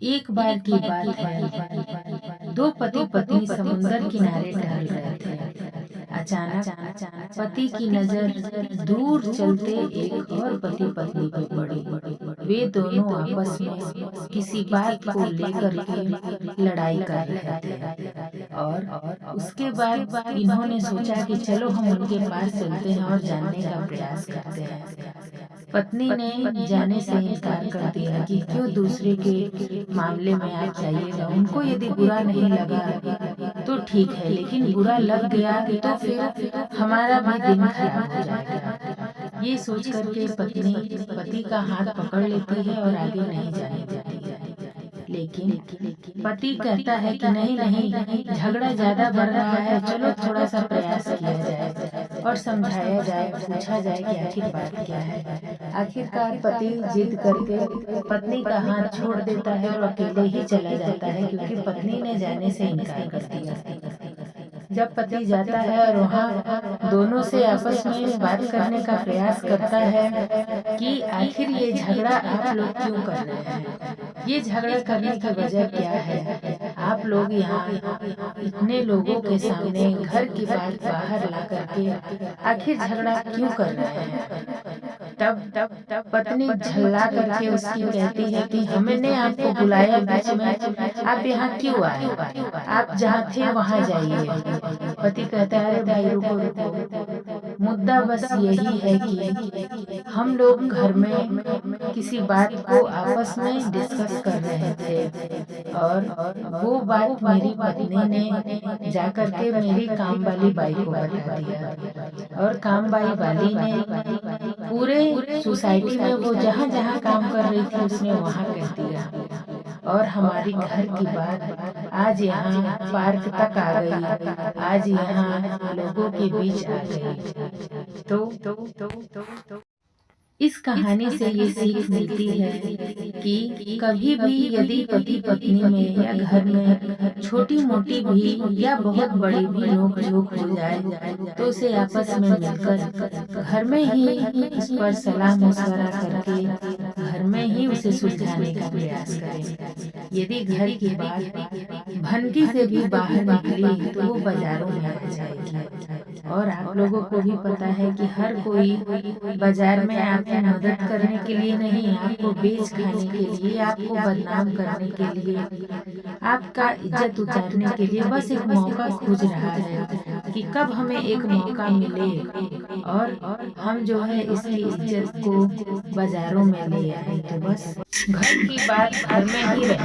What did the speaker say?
एक बार की बात है, दो पति पत्नी समुंदर किनारे टहल रहे थे। अचानक पति की नजर दूर चलते एक और पति पत्नी पे पड़ी। वे दोनों आपस में किसी बात को लेकर के लड़ाई कर रहे थे और उसके बाद इन्होंने सोचा कि चलो हम उनके पास चलते हैं और जानने का प्रयास करते हैं। पत्नी ने जाने से इनकार कर दिया कि क्यों दूसरे के मामले में आप जाइएगा। उनको यदि बुरा नहीं लगा तो ठीक है, लेकिन बुरा लग गया तो फिर हमारा भी दिन खराब हो जाएगा। ये सोच करके पत्नी पति का हाथ पकड़ लेती है और आगे नहीं जाने देती है। लेकिन पति कहता है कि नहीं नहीं, झगड़ा ज्यादा बढ़ रहा है, चलो थोड़ा सा प्रयास किया जाए और समझाया जाए, पूछा जाए कि आखिर बात क्या है। आखिरकार पति जिद करके पत्नी का हाथ छोड़ देता है और अकेले ही चला जाता है, क्योंकि पत्नी ने जाने से इनकार कर दिया। जब पति जाता है और वहाँ दोनों से आपस में बात करने का प्रयास करता है कि आखिर ये झगड़ा आप लोग क्यों कर रहे हैं, ये झगड़ा करने की वजह क्या है, आप लोग यहाँ इतने लोगों के सामने घर की बात बाहर ला करके आखिर झगड़ा क्यों कर रहे हैं। तब पत्नी झल्ला करके उसकी कहती है कि हमने आपको बुलाया बीच में, आप यहाँ क्यों आए, आप जहाँ थे वहाँ जाइए। पति कहता है अरे भाई रुको रुको, मुद्दा बस यही है कि हम लोग घर में किसी बात को आपस में डिस्कस कर रहे थे और वो बात मेरी पत्नी ने जाकर के मेरी काम वाली बाई को बता दिया और काम वाली ने पूरे सोसाइटी में वो जहाँ जहाँ काम कर रही थी उसने वहाँ कह दिया और हमारी घर की बात आज यहाँ पार्क तक आ गई, आज यहाँ लोगों के बीच आ गई। तो इस कहानी से ये सीख मिलती है कि कभी भी यदि पति पत्नी में या घर में छोटी मोटी भी या बहुत बड़ी भी नोक झोंक हो जाए तो उसे आपस में मिलकर घर में ही उस पर सलाह मशवरा करके घर में ही उसे सुलझाने का प्रयास करें। यदि घर की बात भनकी से भी बाहर निकली तो वो बाजारों में आ जाएगी। और आप लोगों को भी पता है कि हर कोई बाजार में आपकी मदद करने के लिए नहीं, आपको बेच खाने के लिए, आपको बदनाम करने के लिए, आपका इज्जत उतारने के लिए बस एक मौका खोज रहा है कि कब हमें एक मौका मिले और हम जो है इसकी इज्जत को बाजारों में ले आए। तो बस घर की बात घर में ही रहे।